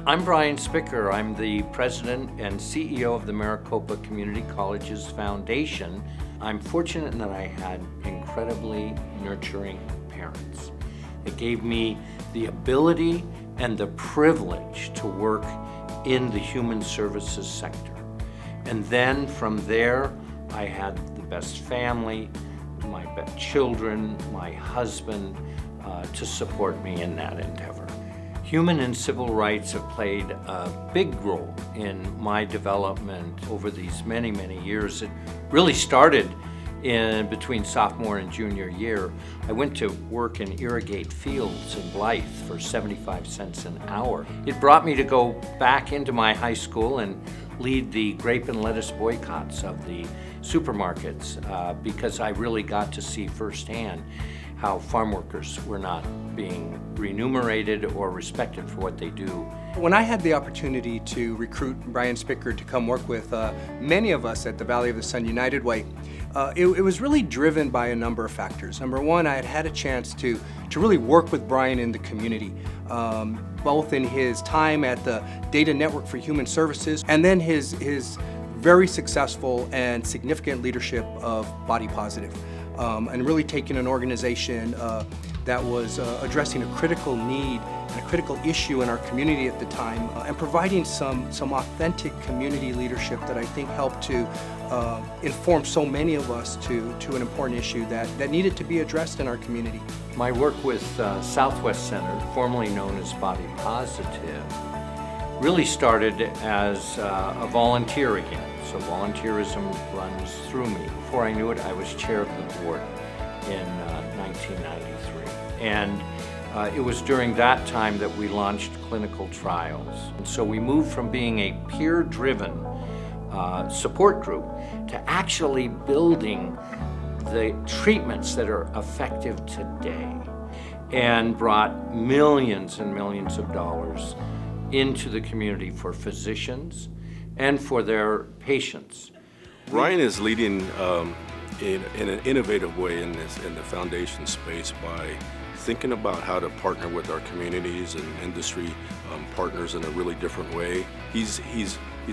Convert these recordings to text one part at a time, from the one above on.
I'm Brian Spicker. I'm the president and CEO of the Maricopa Community Colleges Foundation. I'm fortunate in that I had incredibly nurturing parents. It gave me the ability and the privilege to work in the human services sector. And then from there, I had the best family, my best children, my husband, to support me in that endeavor. Human and civil rights have played a big role in my development over these many, many years. It really started in between sophomore and junior year. I went to work in irrigate fields in Blythe for 75 cents an hour. It brought me to go back into my high school and lead the grape and lettuce boycotts of the supermarkets because I really got to see firsthand how farm workers were not being remunerated or respected for what they do. When I had the opportunity to recruit Brian Spicker to come work with many of us at the Valley of the Sun United Way, it was really driven by a number of factors. Number one, I had had a chance to really work with Brian in the community, both in his time at the Data Network for Human Services and then his very successful and significant leadership of Body Positive. And really taking an organization that was addressing a critical need and a critical issue in our community at the time, and providing some authentic community leadership that I think helped to inform so many of us to an important issue that needed to be addressed in our community. My work with Southwest Center, formerly known as Body Positive, really started as a volunteer again. So volunteerism runs through me. Before I knew it, I was chair of the board in 1993. And it was during that time that we launched clinical trials. And so we moved from being a peer-driven support group to actually building the treatments that are effective today, and brought millions and millions of dollars into the community for physicians and for their patients. Brian is leading in an innovative way in the foundation space by thinking about how to partner with our communities and industry partners in a really different way. He's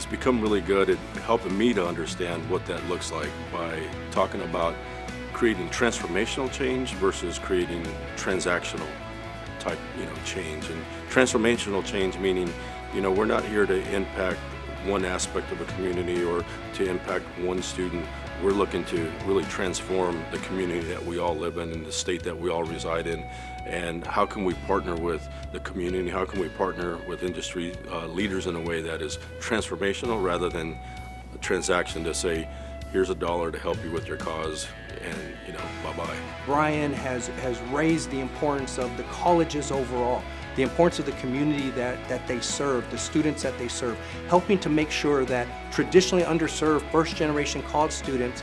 become really good at helping me to understand what that looks like by talking about creating transformational change versus creating transactional type change. And transformational change meaning we're not here to impact one aspect of a community or to impact one student. We're looking to really transform the community that we all live in and the state that we all reside in. And how can we partner with the community? How can we partner with industry leaders in a way that is transformational rather than a transaction to say, here's $1 to help you with your cause and bye-bye. Brian has raised the importance of the colleges overall, the importance of the community that they serve, the students that they serve, helping to make sure that traditionally underserved first-generation college students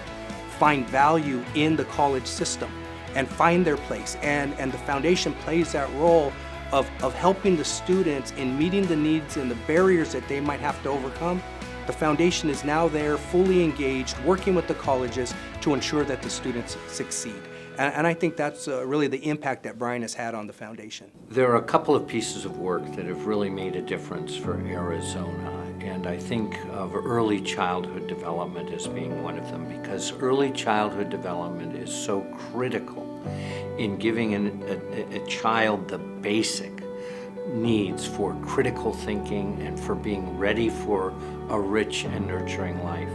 find value in the college system and find their place. And the foundation plays that role of helping the students in meeting the needs and the barriers that they might have to overcome. The foundation is now there, fully engaged, working with the colleges to ensure that the students succeed. And I think that's really the impact that Brian has had on the foundation. There are a couple of pieces of work that have really made a difference for Arizona, and I think of early childhood development as being one of them, because early childhood development is so critical in giving a child the basic needs for critical thinking and for being ready for a rich and nurturing life.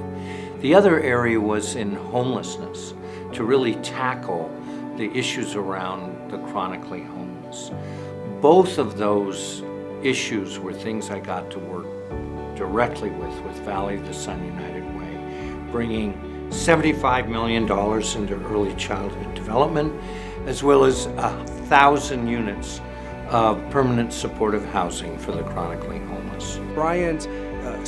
The other area was in homelessness, to really tackle the issues around the chronically homeless. Both of those issues were things I got to work directly with Valley of the Sun United Way, bringing $75 million into early childhood development, as well as 1,000 units of permanent supportive housing for the chronically homeless. Brian's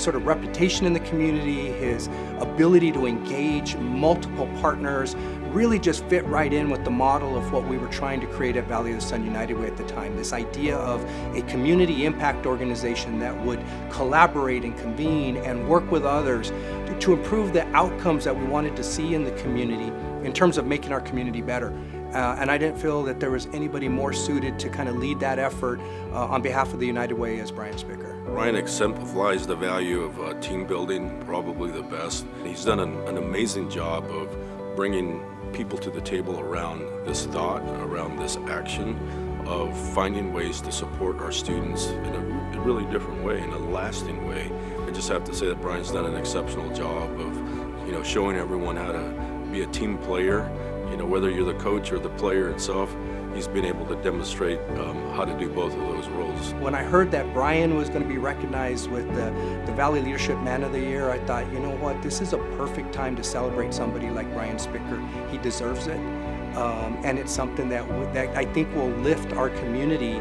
sort of reputation in the community, his ability to engage multiple partners, really just fit right in with the model of what we were trying to create at Valley of the Sun United Way at the time. This idea of a community impact organization that would collaborate and convene and work with others to improve the outcomes that we wanted to see in the community in terms of making our community better. And I didn't feel that there was anybody more suited to kind of lead that effort on behalf of the United Way as Brian Spicker. Brian exemplifies the value of team building, probably the best. He's done an amazing job of bringing people to the table around this thought, around this action, of finding ways to support our students in a really different way, in a lasting way. I just have to say that Brian's done an exceptional job of, showing everyone how to be a team player. Whether you're the coach or the player itself, he's been able to demonstrate how to do both of those roles. When I heard that Brian was going to be recognized with the Valley Leadership Man of the Year, I thought, you know what, this is a perfect time to celebrate somebody like Brian Spicker. He deserves it, and it's something that I think will lift our community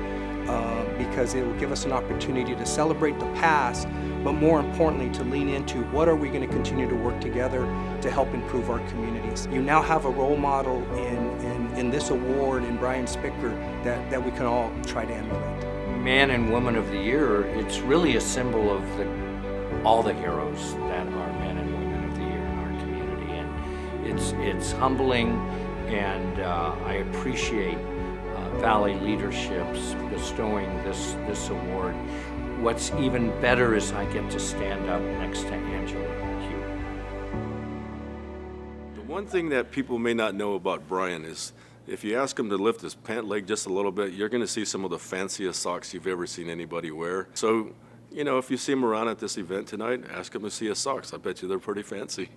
because it will give us an opportunity to celebrate the past, but more importantly to lean into what are we going to continue to work together to help improve our communities. You now have a role model in this award in Brian Spicker that we can all try to emulate. Man and Woman of the Year, it's really a symbol of all the heroes that are men and women of the year in our community, and it's humbling, and I appreciate Valley Leadership's bestowing this award. What's even better is I get to stand up next to Angela Hugh. The one thing that people may not know about Brian is if you ask him to lift his pant leg just a little bit, you're going to see some of the fanciest socks you've ever seen anybody wear. So, if you see him around at this event tonight, ask him to see his socks. I bet you they're pretty fancy.